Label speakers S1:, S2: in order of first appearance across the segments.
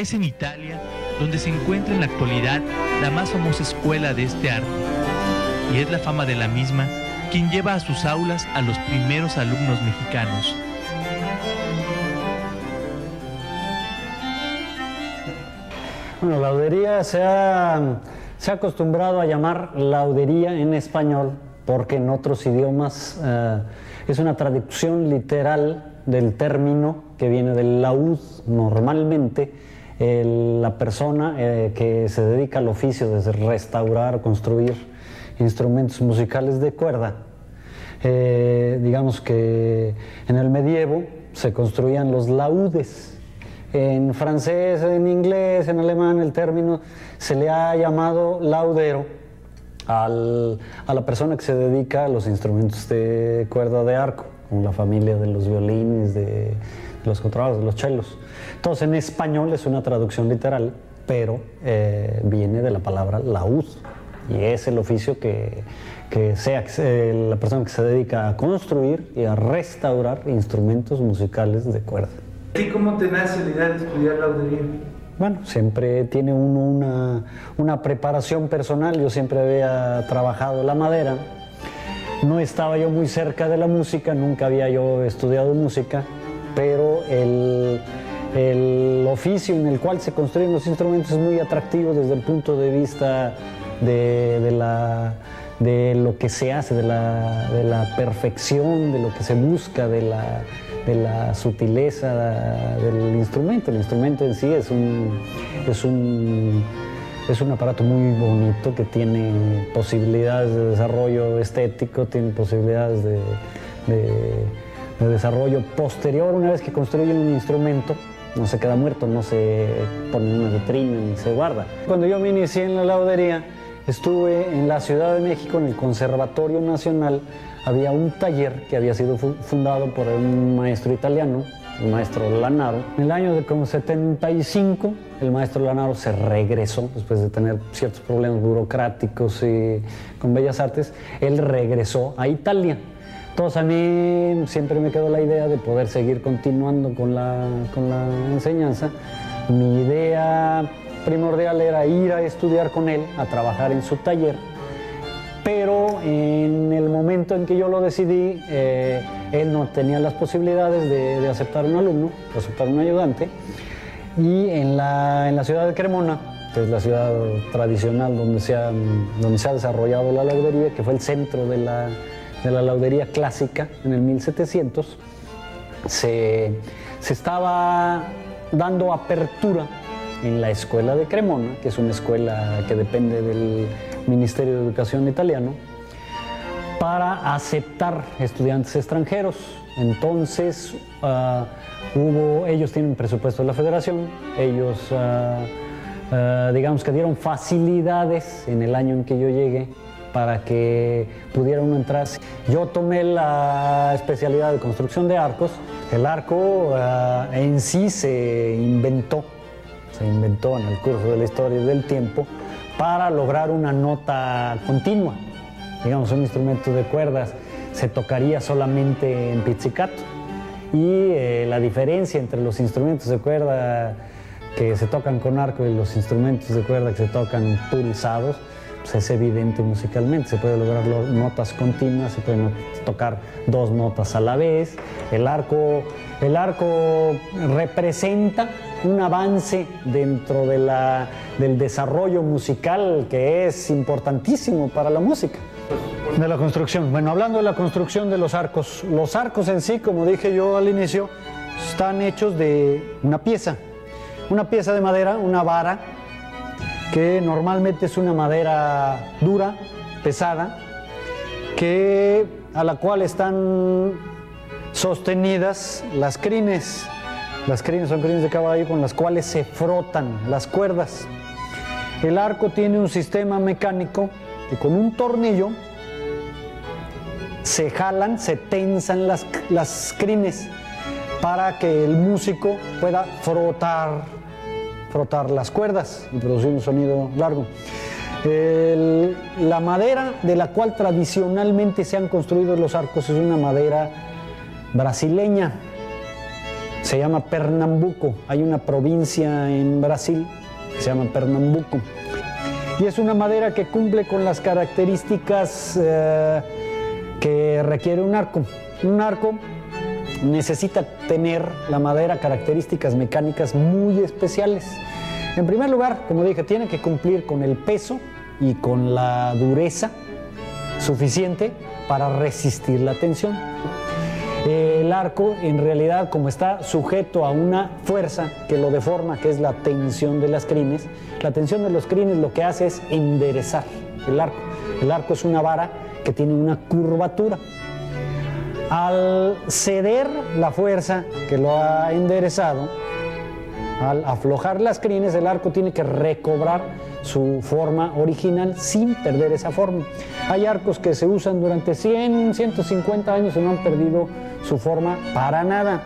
S1: es en Italia donde se encuentra en la actualidad la más famosa escuela de este arte, y es la fama de la misma quien lleva a sus aulas a los primeros alumnos mexicanos.
S2: Bueno, laudería se ha acostumbrado a llamar laudería en español porque en otros idiomas es una traducción literal del término que viene del laúd. Normalmente la persona que se dedica al oficio de restaurar, construir instrumentos musicales de cuerda, digamos que en el medievo se construían los laúdes. En francés, en inglés, en alemán, el término se le ha llamado laudero a la persona que se dedica a los instrumentos de cuerda de arco, como la familia de los violines, de los contrabajos, de los chelos. Entonces, en español es una traducción literal, pero viene de la palabra laúd, y es el oficio que sea la persona que se dedica a construir y a restaurar instrumentos musicales de cuerda.
S3: ¿Y cómo te nace la idea de estudiar laudería?
S2: Bueno, siempre tiene uno una preparación personal. Yo siempre había trabajado la madera. No estaba yo muy cerca de la música, nunca había yo estudiado música, pero el oficio en el cual se construyen los instrumentos es muy atractivo desde el punto de vista de lo que se hace, de la perfección, de lo que se busca, de la sutileza del instrumento. El instrumento en sí es un aparato muy bonito que tiene posibilidades de desarrollo estético, tiene posibilidades de desarrollo posterior. Una vez que construyen un instrumento, no se queda muerto, no se pone en una vitrina ni se guarda. Cuando yo me inicié en la laudería, estuve en la Ciudad de México, en el Conservatorio Nacional. Había un taller que había sido fundado por un maestro italiano, el maestro Lanaro. En el año de 75, el maestro Lanaro se regresó, después de tener ciertos problemas burocráticos y con Bellas Artes, él regresó a Italia. Entonces a mí siempre me quedó la idea de poder seguir continuando con la enseñanza. Mi idea primordial era ir a estudiar con él, a trabajar en su taller. Pero en el momento en que yo lo decidí, él no tenía las posibilidades de aceptar un alumno, de aceptar un ayudante. Y en la ciudad de Cremona, que es la ciudad tradicional donde se ha desarrollado la laudería, que fue el centro de la laudería clásica en el 1700, se estaba dando apertura en la escuela de Cremona, que es una escuela que depende del Ministerio de Educación italiano, para aceptar estudiantes extranjeros. Entonces ellos tienen presupuesto de la federación, ellos digamos que dieron facilidades en el año en que yo llegué para que pudiera uno entrar. Yo tomé la especialidad de construcción de arcos. El arco en sí se inventó en el curso de la historia del tiempo para lograr una nota continua. Digamos, un instrumento de cuerdas se tocaría solamente en pizzicato, y la diferencia entre los instrumentos de cuerda que se tocan con arco y los instrumentos de cuerda que se tocan pulsados, pues es evidente musicalmente. Se puede lograr notas continuas, se pueden tocar dos notas a la vez. El arco representa un avance dentro del desarrollo musical que es importantísimo para la música. De la construcción. Bueno, hablando de la construcción de los arcos en sí, como dije yo al inicio, están hechos de una pieza de madera, una vara, que normalmente es una madera dura, pesada, a la cual están sostenidas las crines. Las crines son crines de caballo con las cuales se frotan las cuerdas. El arco tiene un sistema mecánico que con un tornillo se jalan, se tensan las crines para que el músico pueda frotar las cuerdas y producir un sonido largo. La madera de la cual tradicionalmente se han construido los arcos es una madera brasileña. se llama Pernambuco. Hay una provincia en Brasil que se llama Pernambuco. Y es una madera que cumple con las características que requiere un arco. Un arco necesita tener la madera características mecánicas muy especiales. En primer lugar, como dije, tiene que cumplir con el peso y con la dureza suficiente para resistir la tensión. El arco, en realidad, como está sujeto a una fuerza que lo deforma, que es la tensión de las crines, la tensión de los crines lo que hace es enderezar el arco. El arco es una vara que tiene una curvatura. Al ceder la fuerza que lo ha enderezado, al aflojar las crines, el arco tiene que recobrar su forma original sin perder esa forma. Hay arcos que se usan durante 100, 150 años y no han perdido su forma para nada.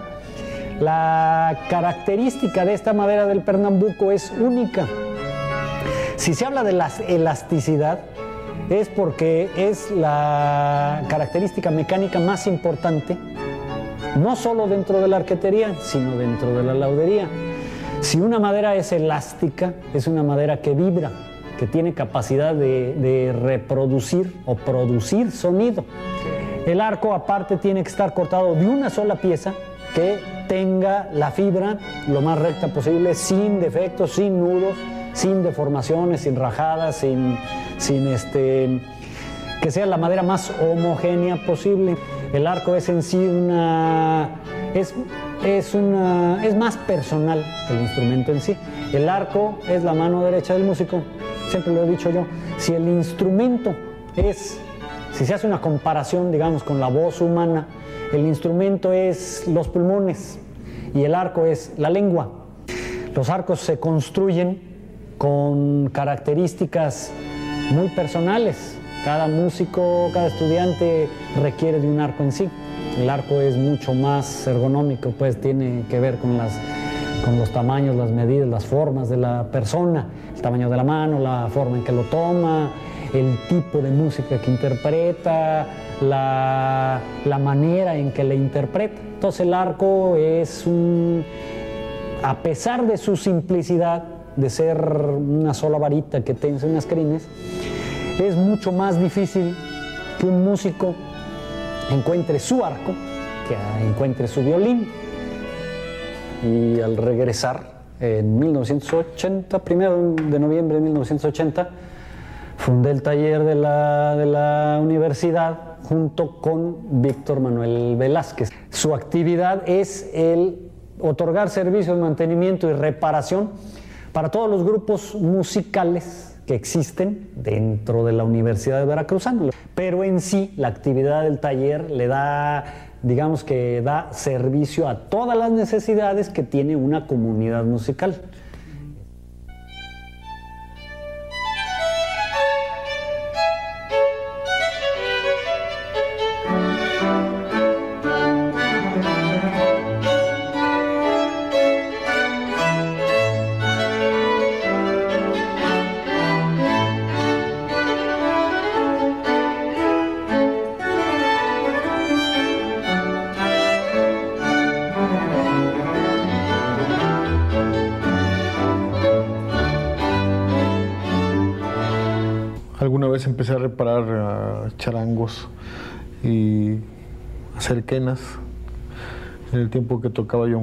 S2: La característica de esta madera del Pernambuco es única. Si se habla de la elasticidad, es porque es la característica mecánica más importante, no solo dentro de la arquetería, sino dentro de la laudería. Si una madera es elástica, es una madera que vibra, que tiene capacidad de reproducir o producir sonido. El arco, aparte, tiene que estar cortado de una sola pieza que tenga la fibra lo más recta posible, sin defectos, sin nudos, sin deformaciones, sin rajadas, que sea la madera más homogénea posible. El arco es en sí es más personal que el instrumento en sí. El arco es la mano derecha del músico, siempre lo he dicho yo. Si el instrumento si se hace una comparación, digamos, con la voz humana, el instrumento es los pulmones y el arco es la lengua. Los arcos se construyen con características muy personales. Cada músico, cada estudiante requiere de un arco en sí. El arco es mucho más ergonómico, pues tiene que ver con los tamaños, las medidas, las formas de la persona, el tamaño de la mano, la forma en que lo toma, el tipo de música que interpreta, la manera en que le interpreta. Entonces el arco es a pesar de su simplicidad, de ser una sola varita que tensa unas crines, es mucho más difícil que un músico encuentre su arco que encuentre su violín. Y al regresar en 1980, 1 de noviembre de 1980, fundé el taller de la universidad junto con Víctor Manuel Velázquez. Su actividad es el otorgar servicios de mantenimiento y reparación para todos los grupos musicales que existen dentro de la Universidad de Veracruzana. Pero en sí, la actividad del taller le da, digamos que da servicio a todas las necesidades que tiene una comunidad musical.
S4: Alguna vez empecé a reparar charangos y hacer quenas en el tiempo que tocaba yo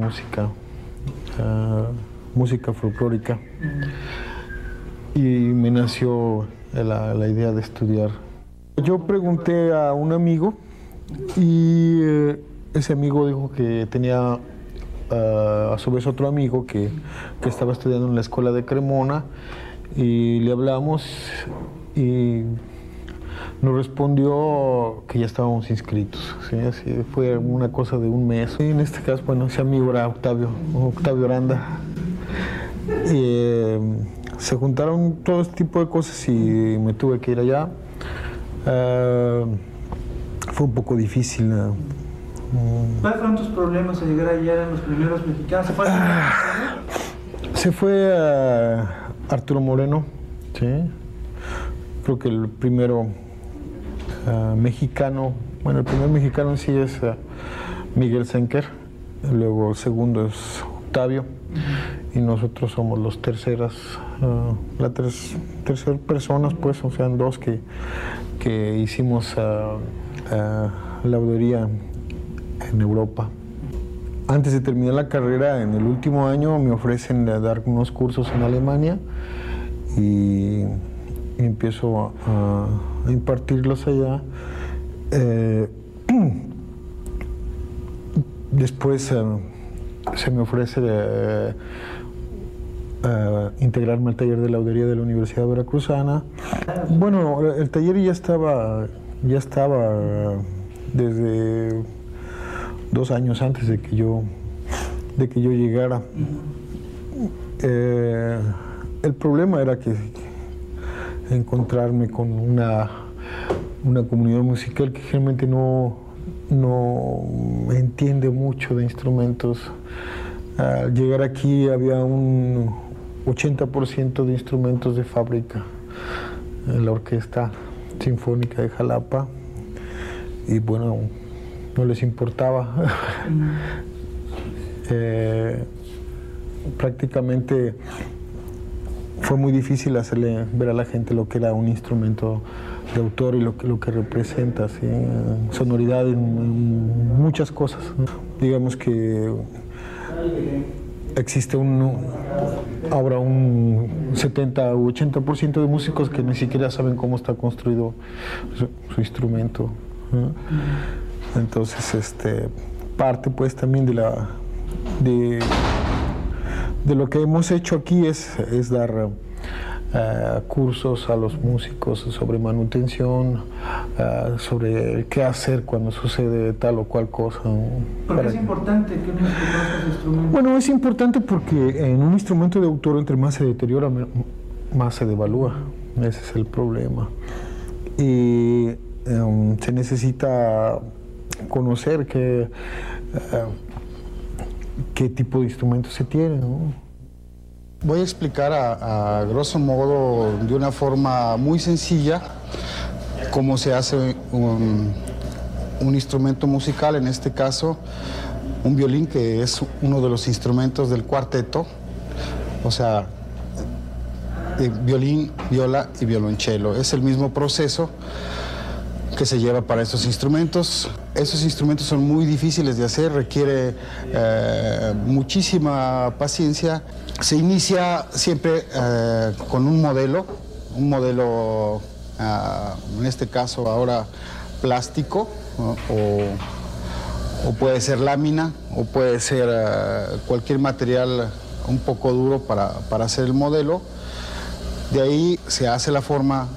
S4: música folclórica, y me nació la idea de estudiar. Yo pregunté a un amigo y ese amigo dijo que tenía a su vez otro amigo que estaba estudiando en la escuela de Cremona, y le hablamos y nos respondió que ya estábamos inscritos, ¿sí? Así fue una cosa de un mes. Y en este caso, bueno, ese amigo era Octavio Aranda. Se juntaron todo este tipo de cosas y me tuve que ir allá. Fue un poco difícil.
S3: ¿Cuáles fueron tus problemas al llegar allá? ¿Eran los primeros mexicanos?
S4: Se fue Arturo Moreno, ¿sí? Creo que el primero mexicano, bueno, el primer mexicano en sí es Miguel Senker, luego el segundo es Octavio, y nosotros somos los terceras personas, pues, o sea, dos que hicimos laudería en Europa. Antes de terminar la carrera, en el último año, me ofrecen dar unos cursos en Alemania y empiezo a impartirlos allá. Después se me ofrece integrarme al taller de laudería de la Universidad Veracruzana. Bueno, el taller ya estaba desde 2 años antes de que yo llegara. El problema era que encontrarme con una comunidad musical que realmente no entiende mucho de instrumentos. Al llegar aquí había un 80% de instrumentos de fábrica en la Orquesta Sinfónica de Jalapa, y bueno, no les importaba. Prácticamente fue muy difícil hacerle ver a la gente lo que era un instrumento de autor y lo que representa, ¿sí? Sonoridad, muchas cosas. Digamos que existe ahora un 70 u 80% de músicos que ni siquiera saben cómo está construido su instrumento, ¿no? Entonces, parte pues también de lo que hemos hecho aquí es dar cursos a los músicos sobre manutención, sobre qué hacer cuando sucede tal o cual cosa.
S3: ¿Por qué es importante que uno conozca su instrumento?
S4: Bueno, es importante porque en un instrumento de autor, entre más se deteriora, más se devalúa. Ese es el problema. Y se necesita conocer qué tipo de instrumento se tiene, ¿no?
S5: Voy a explicar a grosso modo, de una forma muy sencilla, cómo se hace un instrumento musical, en este caso un violín, que es uno de los instrumentos del cuarteto, o sea, violín, viola y violonchelo. Es el mismo proceso que se lleva para estos instrumentos. Esos instrumentos son muy difíciles de hacer, requiere muchísima paciencia. Se inicia siempre con un modelo, en este caso ahora plástico, ¿no? o puede ser lámina, o puede ser cualquier material un poco duro para hacer el modelo. De ahí se hace la forma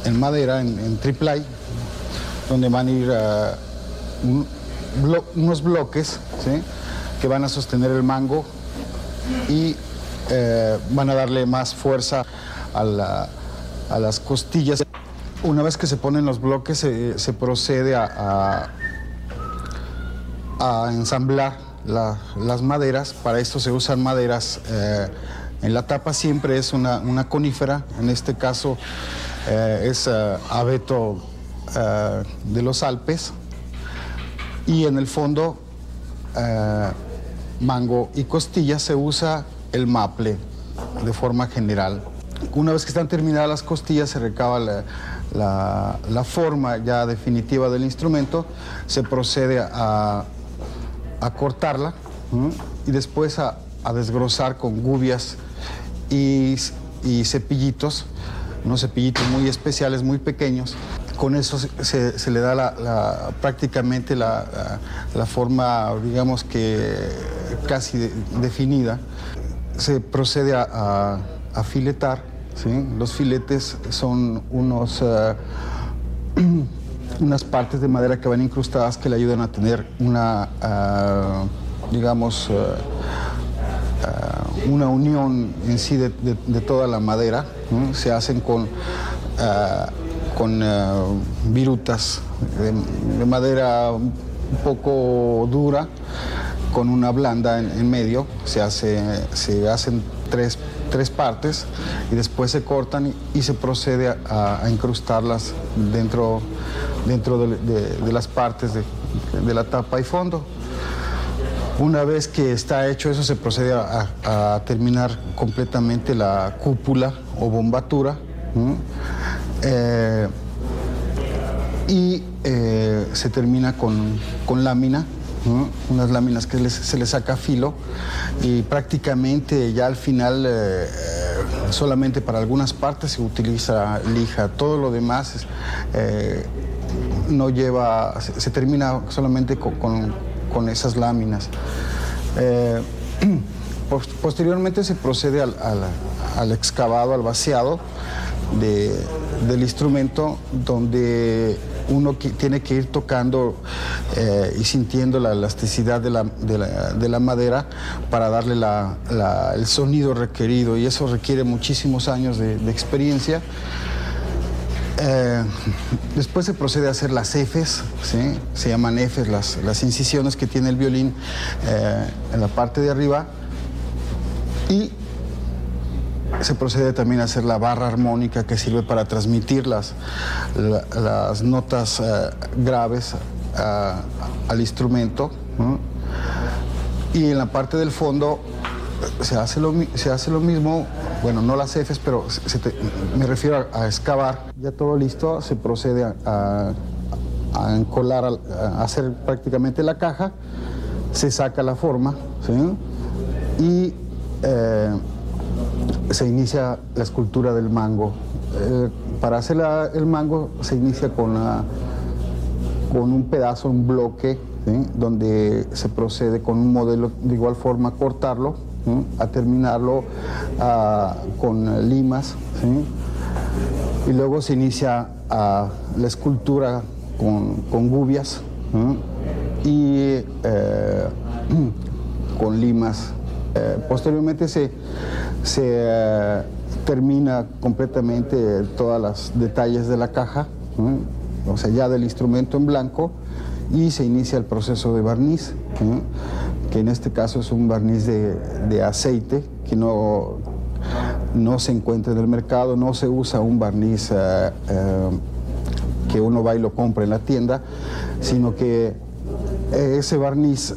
S5: en madera, en triplay, donde van a ir unos bloques, ¿sí?, que van a sostener el mango y van a darle más fuerza a las costillas. Una vez que se ponen los bloques, se procede a ensamblar las maderas. Para esto se usan maderas. En la tapa siempre es una conífera, en este caso es abeto de los Alpes, y en el fondo, mango y costillas, se usa el maple de forma general. Una vez que están terminadas las costillas, se recaba la forma ya definitiva del instrumento, se procede a cortarla, ¿no?, y después a desgrosar con gubias y cepillitos, unos cepillitos muy especiales, muy pequeños. Con eso se le da prácticamente la forma, digamos que casi definida. Se procede a filetar, ¿sí? Los filetes son unas partes de madera que van incrustadas, que le ayudan a tener una unión en sí de toda la madera, ¿no? Se hacen con virutas de madera un poco dura, con una blanda en medio. Se hacen tres partes y después se cortan y se procede a incrustarlas dentro de las partes de la tapa y fondo. Una vez que está hecho eso, se procede a terminar completamente la cúpula o bombatura. Y se termina con lámina, ¿no? Unas láminas que se les saca filo, y prácticamente ya al final solamente para algunas partes se utiliza lija. Todo lo demás no lleva, se termina solamente con esas láminas. Posteriormente se procede al excavado, al vaciado del instrumento, donde uno tiene que ir tocando y sintiendo la elasticidad de la madera para darle el sonido requerido, y eso requiere muchísimos años de experiencia. Después se procede a hacer las efes, ¿sí? Se llaman efes las incisiones que tiene el violín en la parte de arriba, y se procede también a hacer la barra armónica, que sirve para transmitir las notas graves al instrumento, ¿no? Y en la parte del fondo se hace lo mismo, bueno, no las efes, pero me refiero a excavar. Ya todo listo, se procede a encolar, a hacer prácticamente la caja, se saca la forma, ¿sí? Y se inicia la escultura del mango. Para hacer el mango se inicia con un pedazo, un bloque, ¿sí? Donde se procede con un modelo de igual forma a cortarlo, ¿sí? A terminarlo con limas, ¿sí? Y luego se inicia la escultura con gubias, ¿sí? Y con limas. Posteriormente se termina completamente todos los detalles de la caja, o sea, ya del instrumento en blanco, y se inicia el proceso de barniz, que en este caso es un barniz de aceite, que no se encuentra en el mercado. No se usa un barniz que uno va y lo compra en la tienda, sino que ese barniz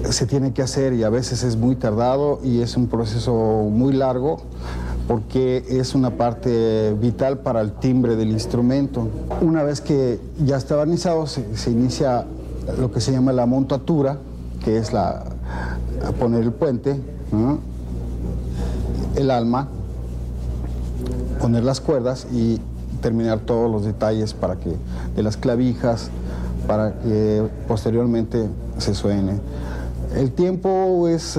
S5: se tiene que hacer, y a veces es muy tardado y es un proceso muy largo, porque es una parte vital para el timbre del instrumento. Una vez que ya está barnizado, se inicia lo que se llama la montatura, que es poner el puente, ¿no? El alma, poner las cuerdas y terminar todos los detalles de las clavijas, para que posteriormente se suene. El tiempo es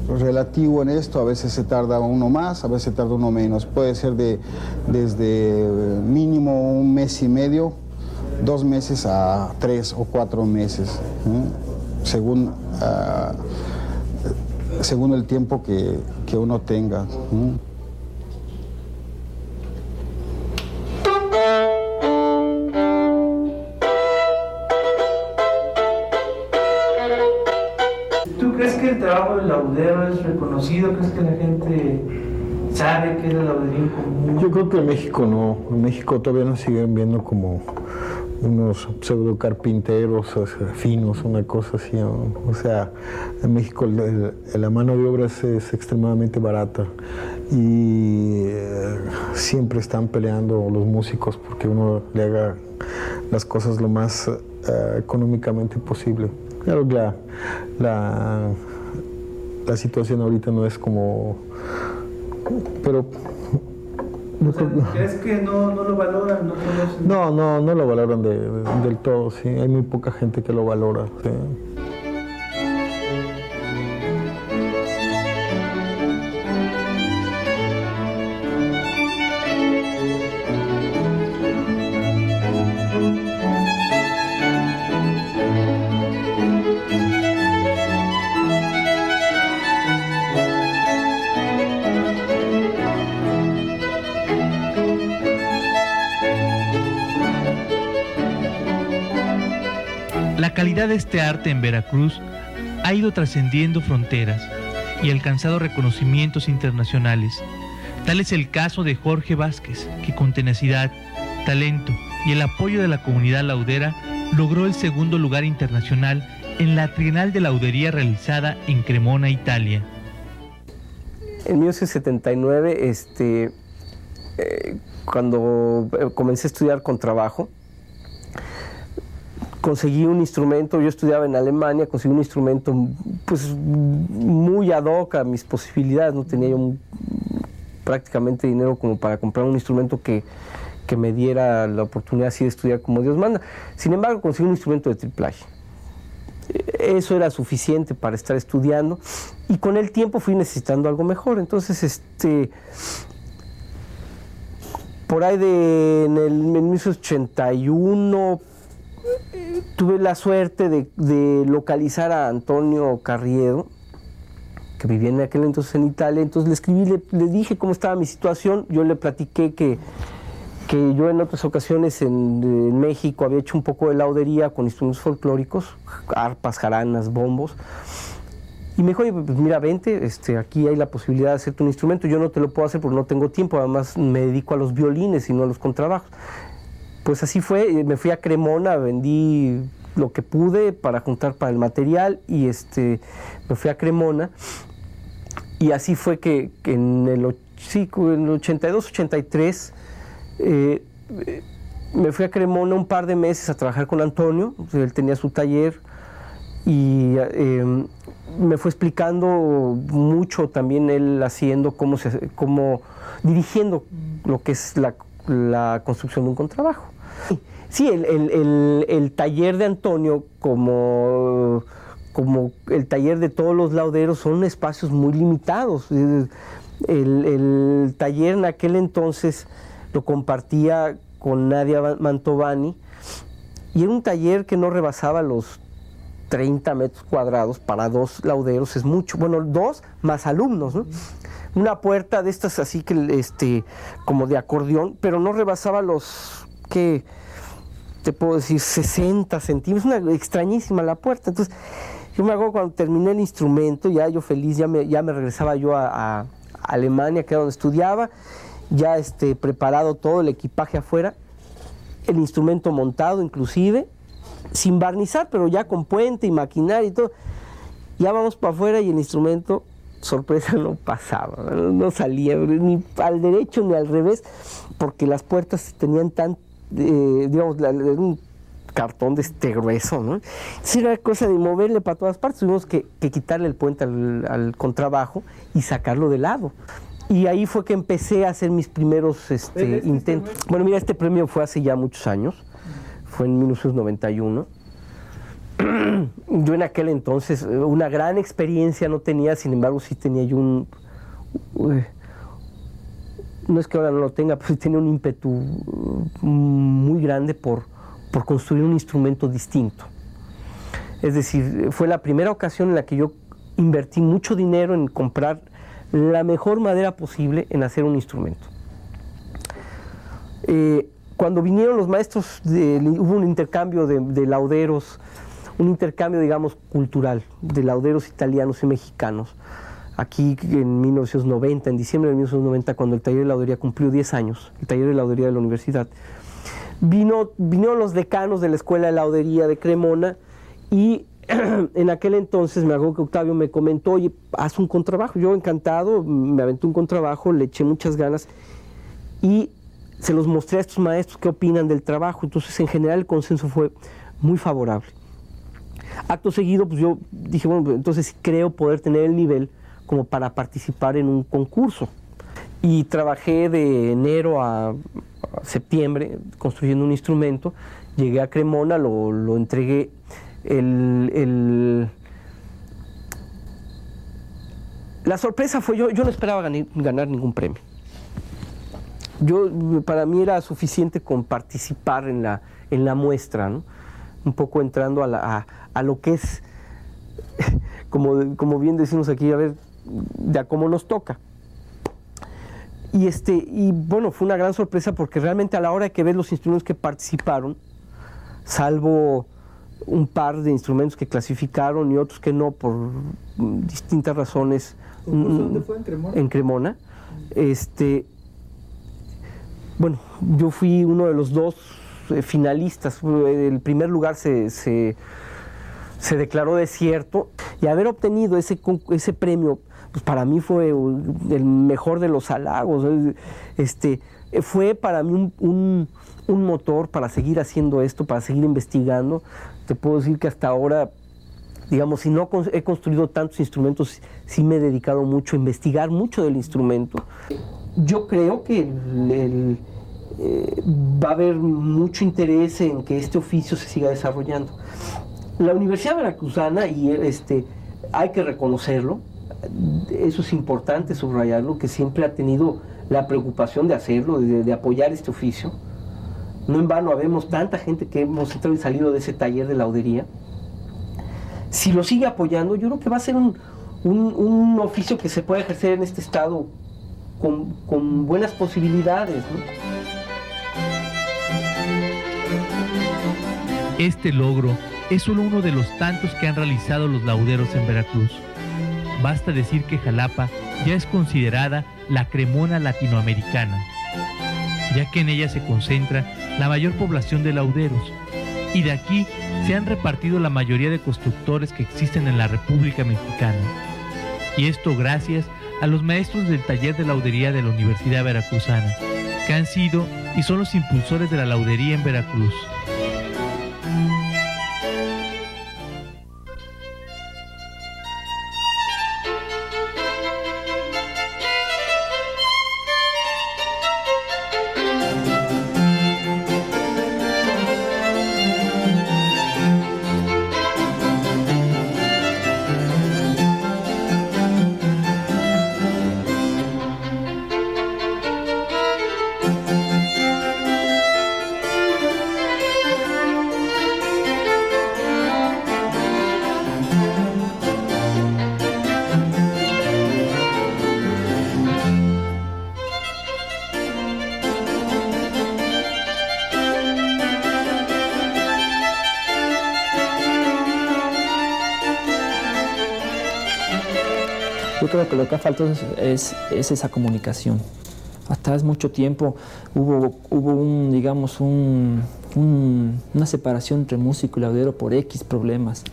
S5: relativo en esto. A veces se tarda uno más, a veces se tarda uno menos. Puede ser desde mínimo 1 mes y medio, 2 meses, a 3 o 4 meses, según el tiempo que uno tenga.
S3: ¿Tú crees que el trabajo del laudero es reconocido? ¿Crees que la gente sabe qué es la laudería en común?
S4: Yo creo que en México no. En México todavía nos siguen viendo como unos pseudo carpinteros finos, una cosa así. O sea, en México la mano de obra es extremadamente barata, y siempre están peleando los músicos porque uno le haga las cosas lo más económicamente posible. Claro, la situación ahorita no es como... Pero...
S3: ¿Crees que no lo valoran?
S4: No lo valoran del todo, sí. Hay muy poca gente que lo valora, sí.
S1: La calidad de este arte en Veracruz ha ido trascendiendo fronteras y alcanzado reconocimientos internacionales. Tal es el caso de Jorge Vázquez, que con tenacidad, talento y el apoyo de la comunidad laudera logró el segundo lugar internacional en la Trienal de Laudería realizada en Cremona, Italia.
S6: En 1979, cuando comencé a estudiar contrabajo, conseguí un instrumento. Yo estudiaba en Alemania, conseguí un instrumento pues muy ad hoc a mis posibilidades. No tenía yo prácticamente dinero como para comprar un instrumento que me diera la oportunidad así de estudiar como Dios manda. Sin embargo, conseguí un instrumento de triplaje. Eso era suficiente para estar estudiando, y con el tiempo fui necesitando algo mejor. Entonces, por ahí en el 1981 tuve la suerte de localizar a Antonio Carriedo, que vivía en aquel entonces en Italia. Entonces le escribí, le dije cómo estaba mi situación. Yo le platiqué que yo en otras ocasiones en México había hecho un poco de laudería con instrumentos folclóricos, arpas, jaranas, bombos. Y me dijo, oye, pues mira, vente, aquí hay la posibilidad de hacerte un instrumento. Yo no te lo puedo hacer porque no tengo tiempo, además me dedico a los violines y no a los contrabajos. Pues así fue, me fui a Cremona, vendí lo que pude para juntar para el material, y me fui a Cremona. Y así fue que en el 82, 83, me fui a Cremona un par de meses a trabajar con Antonio. Él tenía su taller, y me fue explicando mucho también él haciendo, cómo dirigiendo lo que es la construcción de un contrabajo. Sí, el taller de Antonio, como el taller de todos los lauderos, son espacios muy limitados. El taller en aquel entonces lo compartía con Nadia Mantovani, y era un taller que no rebasaba los 30 metros cuadrados. Para 2 lauderos es mucho, bueno, 2 más alumnos, ¿no? Una puerta de estas así que como de acordeón, pero no rebasaba los, ¿qué te puedo decir? 60 centímetros, una extrañísima la puerta. Entonces yo me acuerdo, cuando terminé el instrumento, ya yo feliz, ya me regresaba yo a Alemania, que era donde estudiaba, ya preparado todo el equipaje afuera, el instrumento montado inclusive, sin barnizar, pero ya con puente y maquinaria y todo. Ya vamos para afuera y el instrumento, sorpresa, no pasaba, no salía ni al derecho ni al revés, porque las puertas tenían digamos, un cartón de grueso, ¿no? Entonces era cosa de moverle para todas partes. Tuvimos que quitarle el puente al contrabajo y sacarlo de lado. Y ahí fue que empecé a hacer mis primeros intentos. Bueno, mira, este premio fue hace ya muchos años, fue en 1991. Yo en aquel entonces una gran experiencia no tenía, sin embargo sí tenía yo no es que ahora no lo tenga, pero sí tenía un ímpetu muy grande por construir un instrumento distinto. Es decir, fue la primera ocasión en la que yo invertí mucho dinero en comprar la mejor madera posible en hacer un instrumento. Cuando vinieron los maestros, hubo un intercambio de lauderos, un intercambio, digamos, cultural, de lauderos italianos y mexicanos. Aquí en 1990, en diciembre de 1990, cuando el taller de laudería cumplió 10 años, el taller de laudería de la universidad, vinieron los decanos de la Escuela de Laudería de Cremona, y en aquel entonces me acuerdo que Octavio me comentó, oye, haz un contrabajo. Yo encantado, me aventé un contrabajo, le eché muchas ganas, y se los mostré a estos maestros qué opinan del trabajo. Entonces, en general, el consenso fue muy favorable. Acto seguido, pues yo dije, bueno, entonces creo poder tener el nivel como para participar en un concurso. Y trabajé de enero a septiembre construyendo un instrumento. Llegué a Cremona, lo entregué. La sorpresa fue, yo no esperaba ganar ningún premio. Para mí era suficiente con participar en la muestra, ¿no? Un poco entrando a lo que es, como bien decimos aquí, a ver, de a cómo nos toca. Y bueno, fue una gran sorpresa, porque realmente a la hora de que ves los instrumentos que participaron, salvo un par de instrumentos que clasificaron y otros que no, por distintas razones.
S7: ¿Dónde fue? ¿En Cremona?
S6: En Cremona. Bueno, yo fui uno de los 2 finalistas. El primer lugar se declaró desierto, y haber obtenido ese premio, pues para mí fue el mejor de los halagos. Fue para mí un motor para seguir haciendo esto, para seguir investigando. Te puedo decir que hasta ahora, digamos, si no he construido tantos instrumentos, sí me he dedicado mucho a investigar mucho del instrumento. Yo creo que va a haber mucho interés en que este oficio se siga desarrollando. La Universidad Veracruzana, y hay que reconocerlo, eso es importante subrayarlo, que siempre ha tenido la preocupación de hacerlo, de apoyar este oficio. No en vano habemos tanta gente que hemos entrado y salido de ese taller de laudería. Si lo sigue apoyando, yo creo que va a ser un oficio que se puede ejercer en este estado con buenas posibilidades, ¿no?
S1: Este logro es solo uno de los tantos que han realizado los lauderos en Veracruz. Basta decir que Jalapa ya es considerada la Cremona latinoamericana, ya que en ella se concentra la mayor población de lauderos, y de aquí se han repartido la mayoría de constructores que existen en la República Mexicana. Y esto gracias a los maestros del taller de laudería de la Universidad Veracruzana, que han sido y son los impulsores de la laudería en Veracruz.
S7: Yo creo que lo que ha faltado es esa comunicación. Hasta hace mucho tiempo hubo una separación entre músico y laudero por X problemas.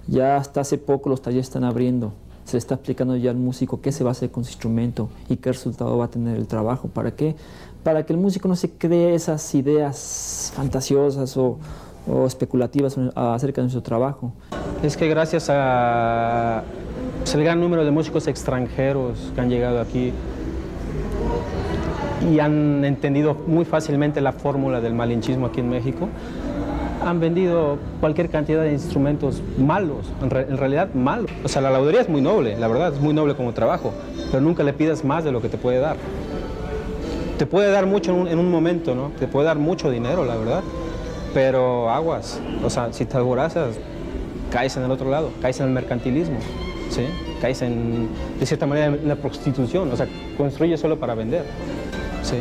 S7: Ya hasta hace poco los talleres están abriendo. Se está explicando ya al músico qué se va a hacer con su instrumento y qué resultado va a tener el trabajo. ¿Para qué? Para que el músico no se cree esas ideas fantasiosas o especulativas acerca de su trabajo.
S8: Es que gracias a el gran número de músicos extranjeros que han llegado aquí y han entendido muy fácilmente la fórmula del malinchismo aquí en México, han vendido cualquier cantidad de instrumentos malos, en realidad malos. O sea, la laudería es muy noble, la verdad, es muy noble como trabajo, pero nunca le pidas más de lo que te puede dar. Te puede dar mucho en un momento, ¿no? Te puede dar mucho dinero, la verdad, pero aguas. O sea, si te alborazas, caes en el otro lado, caes en el mercantilismo, ¿sí? Caes de cierta manera en la prostitución, o sea, construyes solo para vender, ¿sí?